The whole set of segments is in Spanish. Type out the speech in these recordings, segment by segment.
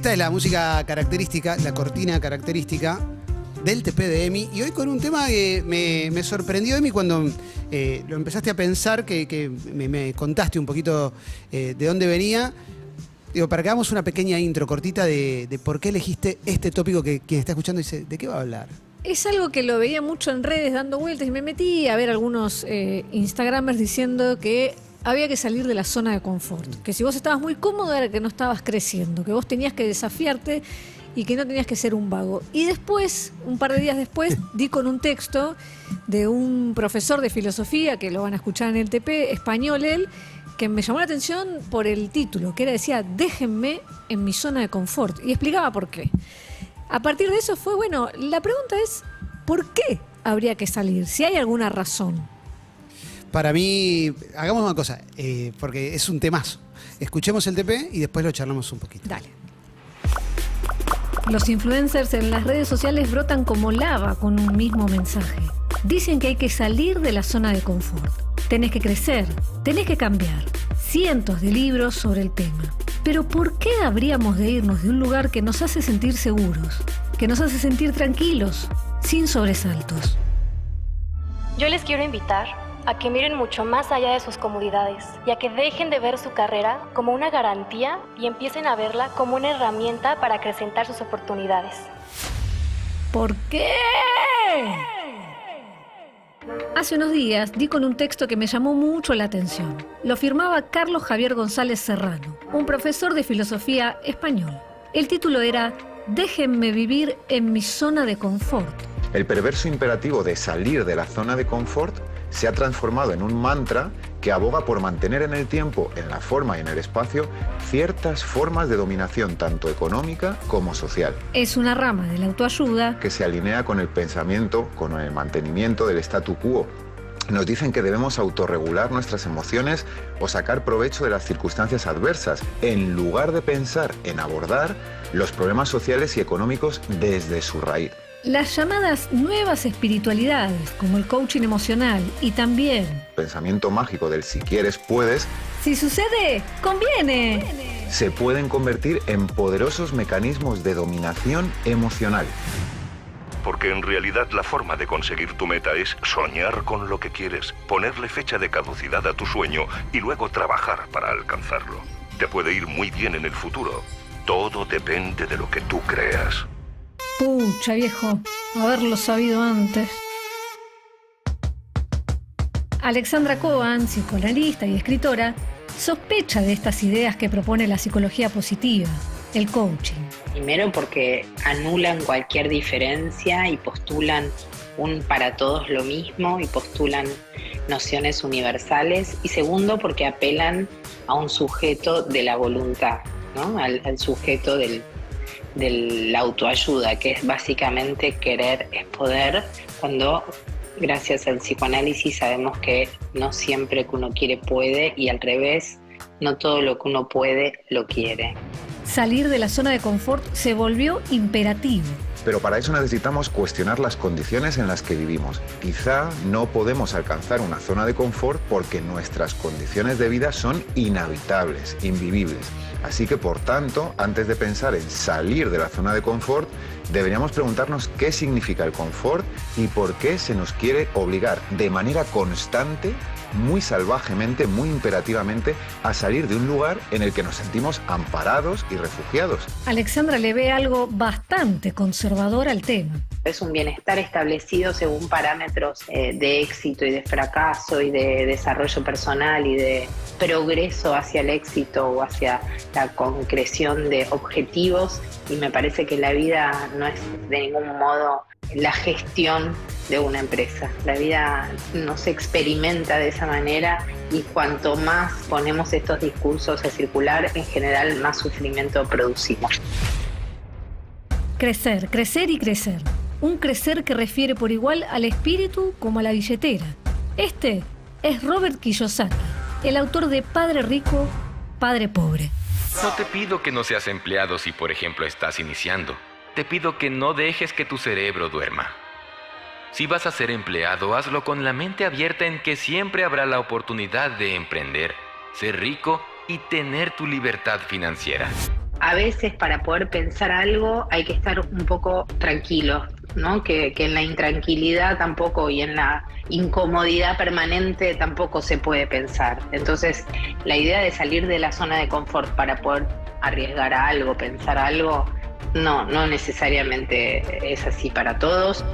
Esta es la música característica, la cortina característica del TP de Emi. Y hoy con un tema que me sorprendió, Emi, cuando lo empezaste a pensar, que me contaste un poquito de dónde venía. Digo, para que hagamos una pequeña intro cortita de por qué elegiste este tópico que quien está escuchando dice, ¿de qué va a hablar? Es algo que lo veía mucho en redes dando vueltas y me metí a ver algunos Instagramers diciendo que había que salir de la zona de confort. Que si vos estabas muy cómodo era que no estabas creciendo, que vos tenías que desafiarte y que no tenías que ser un vago. Y después, un par de días después, di con un texto de un profesor de filosofía, que lo van a escuchar en el TP, español él, que me llamó la atención por el título, que decía, déjenme en mi zona de confort. Y explicaba por qué. A partir de eso fue, bueno, la pregunta es, ¿por qué habría que salir? Si hay alguna razón. Para mí, hagamos una cosa, porque es un temazo. Escuchemos el TP y después lo charlamos un poquito. Dale. Los influencers en las redes sociales brotan como lava con un mismo mensaje. Dicen que hay que salir de la zona de confort. Tenés que crecer, tenés que cambiar. Cientos de libros sobre el tema. Pero ¿por qué habríamos de irnos de un lugar que nos hace sentir seguros, que nos hace sentir tranquilos, sin sobresaltos? Yo les quiero invitar a que miren mucho más allá de sus comodidades y a que dejen de ver su carrera como una garantía y empiecen a verla como una herramienta para acrecentar sus oportunidades. ¿Por qué? Hace unos días di con un texto que me llamó mucho la atención. Lo firmaba Carlos Javier González Serrano, un profesor de filosofía español. El título era Déjenme vivir en mi zona de confort. El perverso imperativo de salir de la zona de confort se ha transformado en un mantra que aboga por mantener en el tiempo, en la forma y en el espacio, ciertas formas de dominación tanto económica como social. Es una rama de la autoayuda que se alinea con el pensamiento, con el mantenimiento del statu quo. Nos dicen que debemos autorregular nuestras emociones o sacar provecho de las circunstancias adversas, en lugar de pensar en abordar los problemas sociales y económicos desde su raíz. Las llamadas nuevas espiritualidades, como el coaching emocional y también pensamiento mágico del si quieres, puedes, si sucede, conviene, se pueden convertir en poderosos mecanismos de dominación emocional. Porque en realidad la forma de conseguir tu meta es soñar con lo que quieres, ponerle fecha de caducidad a tu sueño y luego trabajar para alcanzarlo. Te puede ir muy bien en el futuro. Todo depende de lo que tú creas. Pucha, viejo, haberlo sabido antes. Alexandra Cohen, psicoanalista y escritora, sospecha de estas ideas que propone la psicología positiva, el coaching. Primero porque anulan cualquier diferencia y postulan un para todos lo mismo y postulan nociones universales. Y segundo porque apelan a un sujeto de la voluntad, ¿no? Al sujeto de la autoayuda, que es básicamente querer es poder, cuando gracias al psicoanálisis sabemos que no siempre que uno quiere puede y al revés, no todo lo que uno puede lo quiere. Salir de la zona de confort se volvió imperativo. Pero para eso necesitamos cuestionar las condiciones en las que vivimos. Quizá no podemos alcanzar una zona de confort porque nuestras condiciones de vida son inhabitables, invivibles. Así que, por tanto, antes de pensar en salir de la zona de confort, deberíamos preguntarnos qué significa el confort y por qué se nos quiere obligar de manera constante, muy salvajemente, muy imperativamente, a salir de un lugar en el que nos sentimos amparados y refugiados. Alexandra le ve algo bastante conservador al tema. Es un bienestar establecido según parámetros de éxito y de fracaso y de desarrollo personal y de progreso hacia el éxito o hacia la concreción de objetivos, y me parece que la vida no es de ningún modo la gestión de una empresa. La vida no se experimenta de esa manera y cuanto más ponemos estos discursos a circular, en general más sufrimiento producimos. Crecer, crecer y crecer. Un crecer que refiere por igual al espíritu como a la billetera. Este es Robert Kiyosaki, el autor de Padre Rico, Padre Pobre. No te pido que no seas empleado si, por ejemplo, estás iniciando. Te pido que no dejes que tu cerebro duerma. Si vas a ser empleado, hazlo con la mente abierta en que siempre habrá la oportunidad de emprender, ser rico y tener tu libertad financiera. a veces para poder pensar algo hay que estar un poco tranquilos, ¿no? Que en la intranquilidad tampoco y en la incomodidad permanente tampoco se puede pensar. Entonces, la idea de salir de la zona de confort para poder arriesgar a algo, pensar algo, no necesariamente es así para todos.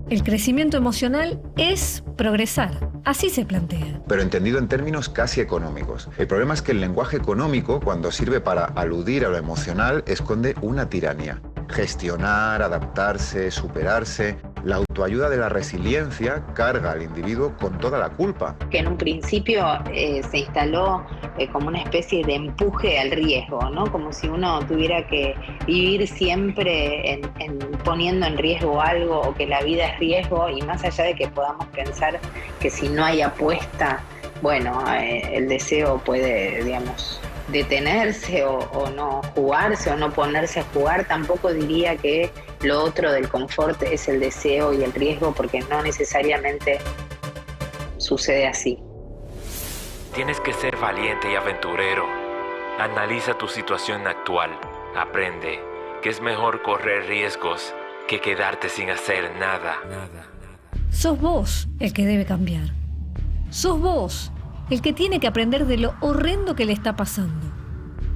El crecimiento emocional es progresar, así se plantea. Pero entendido en términos casi económicos. El problema es que el lenguaje económico, cuando sirve para aludir a lo emocional, esconde una tiranía. Gestionar, adaptarse, superarse. La autoayuda de la resiliencia carga al individuo con toda la culpa. Que en un principio se instaló como una especie de empuje al riesgo, ¿no? Como si uno tuviera que vivir siempre poniendo en riesgo algo, o que la vida es riesgo, y más allá de que podamos pensar que si no hay apuesta, bueno, el deseo puede, digamos, detenerse o no jugarse o no ponerse a jugar. Tampoco diría que lo otro del confort es el deseo y el riesgo, porque no necesariamente sucede así. Tienes que ser valiente y aventurero. Analiza tu situación actual. Aprende que es mejor correr riesgos que quedarte sin hacer nada. Sos vos el que debe cambiar. Sos vos el que tiene que aprender de lo horrendo que le está pasando.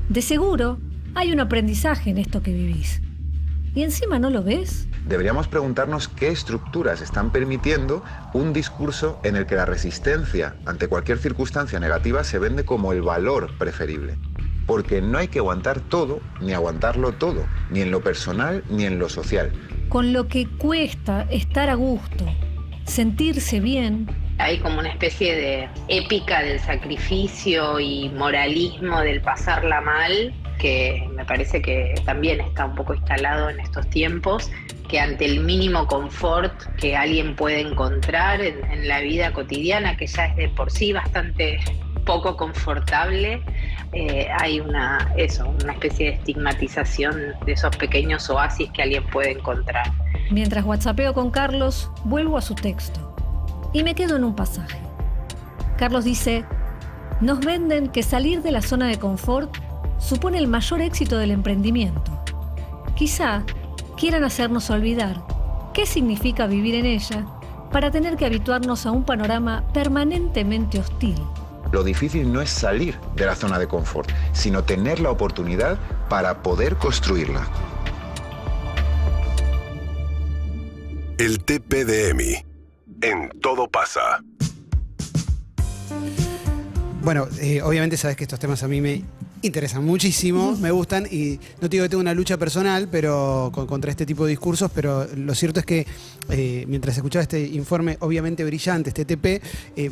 De seguro hay un aprendizaje en esto que vivís. ¿Y encima no lo ves? Deberíamos preguntarnos qué estructuras están permitiendo un discurso en el que la resistencia ante cualquier circunstancia negativa se vende como el valor preferible. Porque no hay que aguantar todo, ni aguantarlo todo, ni en lo personal ni en lo social. Con lo que cuesta estar a gusto, sentirse bien. Hay como una especie de épica del sacrificio y moralismo del pasarla mal, que me parece que también está un poco instalado en estos tiempos, que ante el mínimo confort que alguien puede encontrar en la vida cotidiana, que ya es de por sí bastante poco confortable, hay una especie de estigmatización de esos pequeños oasis que alguien puede encontrar. Mientras whatsappeo con Carlos, vuelvo a su texto y me quedo en un pasaje. Carlos dice: nos venden que salir de la zona de confort supone el mayor éxito del emprendimiento. Quizá quieran hacernos olvidar qué significa vivir en ella para tener que habituarnos a un panorama permanentemente hostil. Lo difícil no es salir de la zona de confort, sino tener la oportunidad para poder construirla. El TPDMI. En todo pasa. Bueno, obviamente sabes que estos temas a mí me interesan muchísimo, me gustan, y no te digo que tengo una lucha personal pero contra este tipo de discursos, pero lo cierto es que mientras escuchaba este informe obviamente brillante, este TP,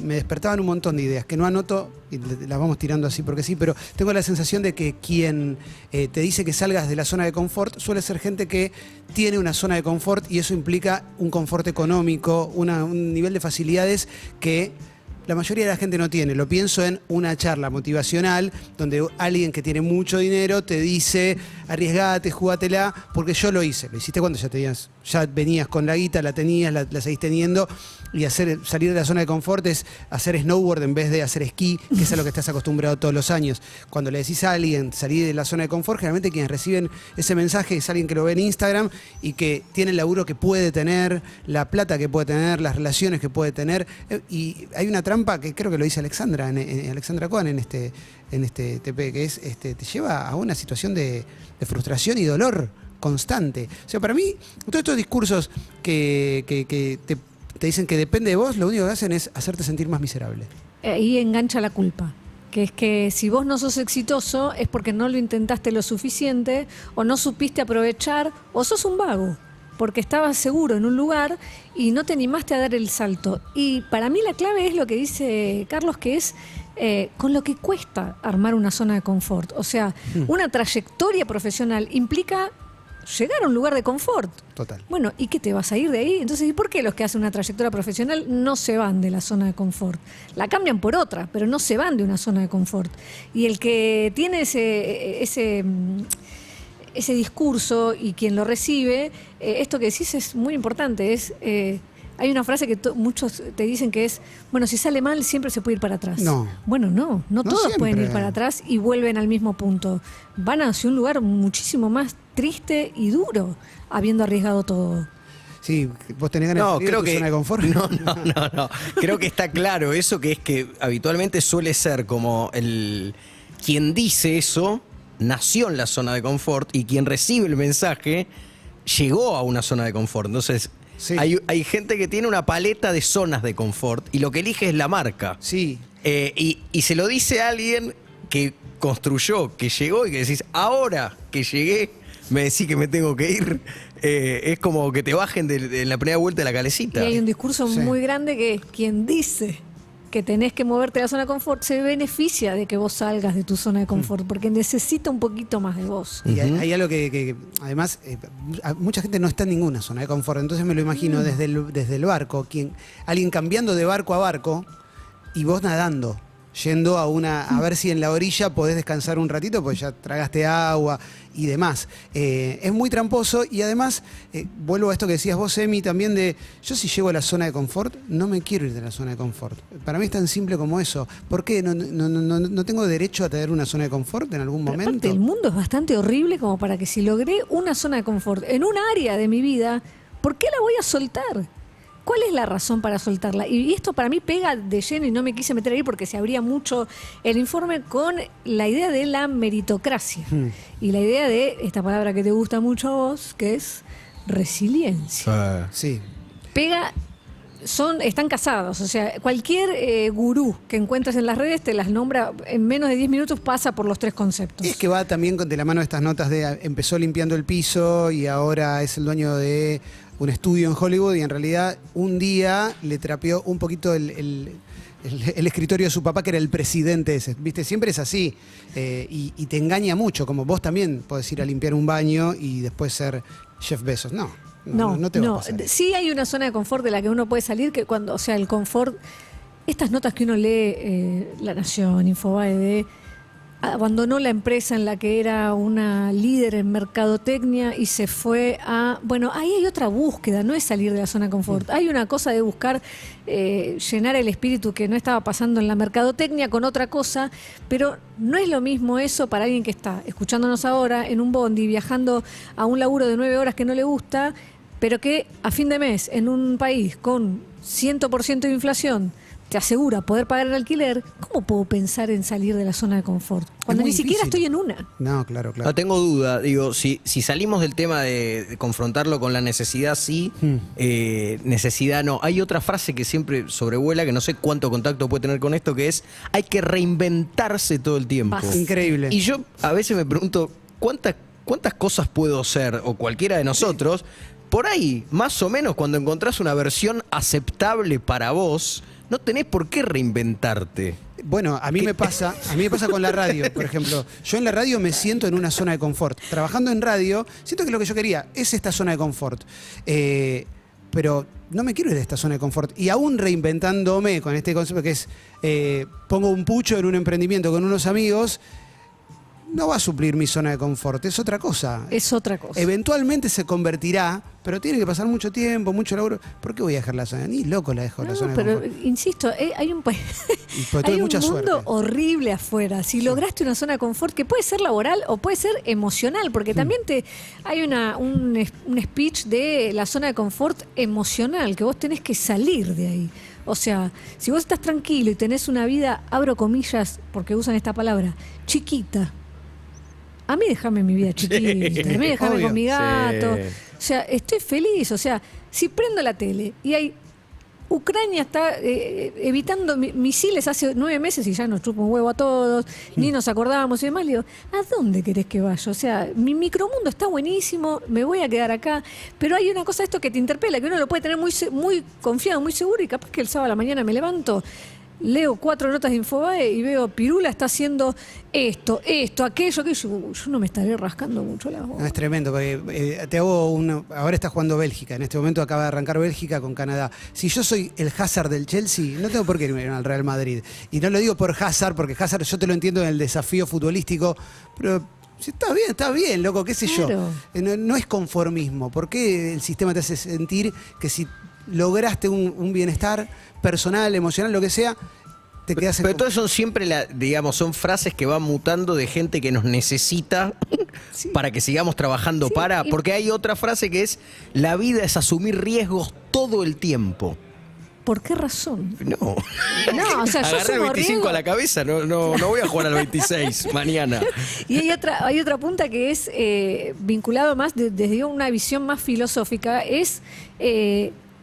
me despertaban un montón de ideas que no anoto y las vamos tirando así porque sí, pero tengo la sensación de que quien te dice que salgas de la zona de confort suele ser gente que tiene una zona de confort, y eso implica un confort económico, un nivel de facilidades que la mayoría de la gente no tiene. Lo pienso en una charla motivacional donde alguien que tiene mucho dinero te dice: arriesgate, jugátela, porque yo lo hice. Lo hiciste cuando ya venías con la guita, la tenías, la seguís teniendo, y salir de la zona de confort es hacer snowboard en vez de hacer esquí, que es a lo que estás acostumbrado todos los años. Cuando le decís a alguien salir de la zona de confort, generalmente quienes reciben ese mensaje es alguien que lo ve en Instagram y que tiene el laburo que puede tener, la plata que puede tener, las relaciones que puede tener, y hay una trampa que creo que lo dice Alexandra Cohen en este TP, que es te lleva a una situación de frustración y dolor constante. O sea, para mí, todos estos discursos que te dicen que depende de vos, lo único que hacen es hacerte sentir más miserable. Ahí engancha la culpa, que es que si vos no sos exitoso es porque no lo intentaste lo suficiente, o no supiste aprovechar, o sos un vago, porque estabas seguro en un lugar y no te animaste a dar el salto. Y para mí la clave es lo que dice Carlos, que es con lo que cuesta armar una zona de confort. O sea, una trayectoria profesional implica llegar a un lugar de confort. Total. Bueno, ¿y qué te vas a ir de ahí? Entonces, ¿y por qué los que hacen una trayectoria profesional no se van de la zona de confort? La cambian por otra, pero no se van de una zona de confort. Y el que tiene ese discurso y quien lo recibe, esto que decís es muy importante, es Hay una frase que muchos te dicen que es, bueno, si sale mal siempre se puede ir para atrás. No. Bueno, no todos siempre. pueden ir para atrás y vuelven al mismo punto. Van hacia un lugar muchísimo más triste y duro, habiendo arriesgado todo. Sí, vos tenés ganas de salir de tu zona de confort. No. Creo que está claro eso, que es que habitualmente suele ser como quien dice eso nació en la zona de confort y quien recibe el mensaje llegó a una zona de confort. Entonces, sí. hay gente que tiene una paleta de zonas de confort y lo que elige es la marca. Sí. Y se lo dice a alguien que construyó, que llegó y que decís, ahora que llegué, me decís que me tengo que ir. Es como que te bajen en la primera vuelta de la calecita. Y hay un discurso muy grande que quien dice que tenés que moverte de la zona de confort se beneficia de que vos salgas de tu zona de confort porque necesita un poquito más de vos. Y hay algo que además, mucha gente no está en ninguna zona de confort, entonces me lo imagino desde el barco, alguien cambiando de barco a barco y vos nadando, yendo a ver si en la orilla podés descansar un ratito, porque ya tragaste agua y demás. Es muy tramposo y además, vuelvo a esto que decías vos, Emi, también yo si llego a la zona de confort, no me quiero ir de la zona de confort. Para mí es tan simple como eso. ¿Por qué? ¿No tengo derecho a tener una zona de confort en algún momento? Aparte, el mundo es bastante horrible como para que si logré una zona de confort en un área de mi vida, ¿por qué la voy a soltar? ¿Cuál es la razón para soltarla? Y esto para mí pega de lleno y no me quise meter ahí porque se abría mucho el informe con la idea de la meritocracia. Y la idea de esta palabra que te gusta mucho a vos, que es resiliencia. Sí. Pega, están casados. O sea, cualquier gurú que encuentres en las redes te las nombra en menos de 10 minutos, pasa por los 3 conceptos. Es que va también de la mano de estas notas de empezó limpiando el piso y ahora es el dueño de un estudio en Hollywood y en realidad un día le trapeó un poquito el escritorio de su papá, que era el presidente ese. ¿Viste? Siempre es así. Y te engaña mucho, como vos también podés ir a limpiar un baño y después ser Jeff Bezos. No te va a pasar. Sí hay una zona de confort de la que uno puede salir, que cuando, o sea, el confort, estas notas que uno lee, La Nación, Infobae, abandonó la empresa en la que era una líder en mercadotecnia y se fue a... Bueno, ahí hay otra búsqueda, no es salir de la zona de confort. Hay una cosa de buscar llenar el espíritu que no estaba pasando en la mercadotecnia con otra cosa, pero no es lo mismo eso para alguien que está escuchándonos ahora en un bondi, viajando a un laburo de 9 horas que no le gusta, pero que a fin de mes, en un país con 100% de inflación, te asegura poder pagar el alquiler. ¿Cómo puedo pensar en salir de la zona de confort? Cuando ni siquiera estoy en una. No, claro. No tengo duda. Digo, si salimos del tema de confrontarlo con la necesidad, sí. Necesidad, no. Hay otra frase que siempre sobrevuela, que no sé cuánto contacto puede tener con esto, que es: hay que reinventarse todo el tiempo. Increíble. Y yo a veces me pregunto, ¿cuántas cosas puedo ser, o cualquiera de nosotros? Por ahí, más o menos, cuando encontrás una versión aceptable para vos, no tenés por qué reinventarte. Bueno, a mí me pasa con la radio, por ejemplo. Yo en la radio me siento en una zona de confort. Trabajando en radio, siento que lo que yo quería es esta zona de confort. Pero no me quiero ir de esta zona de confort. Y aún reinventándome con este concepto que es, pongo un pucho en un emprendimiento con unos amigos, no va a suplir mi zona de confort, es otra cosa. Es otra cosa. Eventualmente se convertirá, pero tiene que pasar mucho tiempo, mucho laburo. ¿Por qué voy a dejar la zona? Ni loco la dejo la zona de confort. Pero insisto, hay un hay mundo suerte. horrible afuera. Si lograste una zona de confort que puede ser laboral o puede ser emocional, porque también hay un speech de la zona de confort emocional, que vos tenés que salir de ahí. O sea, si vos estás tranquilo y tenés una vida, abro comillas, porque usan esta palabra, chiquita. A mí déjame mi vida chiquita, a mí déjame con mi gato. Sí. O sea, estoy feliz. O sea, si prendo la tele y Ucrania está evitando misiles hace 9 meses y ya nos chupa un huevo a todos, ni nos acordábamos y demás, le digo, ¿a dónde querés que vaya? O sea, mi micromundo está buenísimo, me voy a quedar acá, pero hay una cosa de esto que te interpela, que uno lo puede tener muy confiado, muy seguro, y capaz que el sábado a la mañana me levanto, leo 4 notas de Infobae y veo Pirula está haciendo esto, aquello. Yo no me estaré rascando mucho la boca. No, es tremendo, porque te hago ahora está jugando Bélgica, en este momento acaba de arrancar Bélgica con Canadá. Si yo soy el Hazard del Chelsea, no tengo por qué irme al Real Madrid. Y no lo digo por Hazard, porque Hazard yo te lo entiendo en el desafío futbolístico, pero si está bien, loco, qué sé claro. yo. No es conformismo. ¿Por qué el sistema te hace sentir que si lograste un bienestar personal, emocional, lo que sea, te quedas en... Pero todas son siempre, digamos, son frases que van mutando de gente que nos necesita para que sigamos trabajando porque hay otra frase que es, la vida es asumir riesgos todo el tiempo. ¿Por qué razón? No, o sea, yo agarré el sumo 25 riesgo. a la cabeza, no voy a jugar al 26 mañana. Y hay otra punta que es vinculado más desde una visión más filosófica, es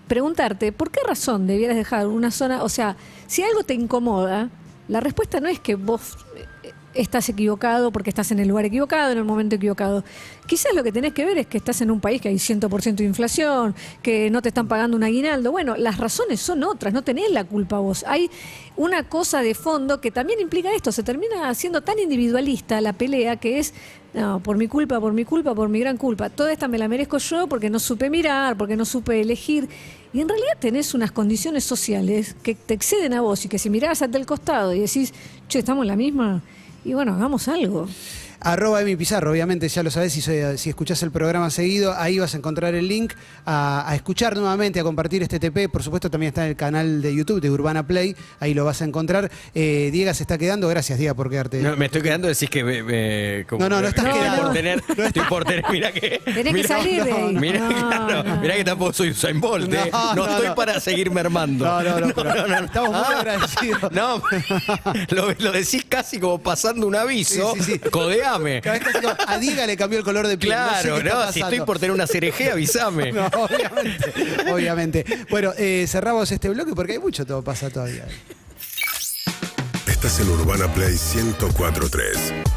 preguntarte, ¿por qué razón debieras dejar una zona? O sea, si algo te incomoda, la respuesta no es que vos estás equivocado porque estás en el lugar equivocado, en el momento equivocado. Quizás lo que tenés que ver es que estás en un país que hay 100% de inflación, que no te están pagando un aguinaldo. Bueno, las razones son otras, no tenés la culpa vos. Hay una cosa de fondo que también implica esto. Se termina haciendo tan individualista la pelea que es, no, por mi culpa, por mi gran culpa. Toda esta me la merezco yo porque no supe mirar, porque no supe elegir. Y en realidad tenés unas condiciones sociales que te exceden a vos y que si mirás hacia el costado y decís, che, estamos en la misma... Y bueno, hagamos algo. @Emi Pizarro, obviamente ya lo sabés, si escuchás el programa seguido, ahí vas a encontrar el link a escuchar nuevamente, a compartir este TP. Por supuesto también está en el canal de YouTube de Urbana Play, ahí lo vas a encontrar. Diego se está quedando, gracias Diego por quedarte. No, me estoy quedando, decís que No estás quedando. Estoy por tener, mira que... Tenés que salir de ahí. Mirá que tampoco soy Usain Bolt, no estoy para seguir mermando. No, estamos muy agradecidos. No, lo decís casi como pasando un aviso. Sí. Codeame. Cada vez que a Diga le cambió el color de piel. Claro, si estoy por tener una CRG, avísame. No, obviamente. Bueno, cerramos este bloque porque hay mucho todo pasa todavía. Estás en Urbana Play 104.3.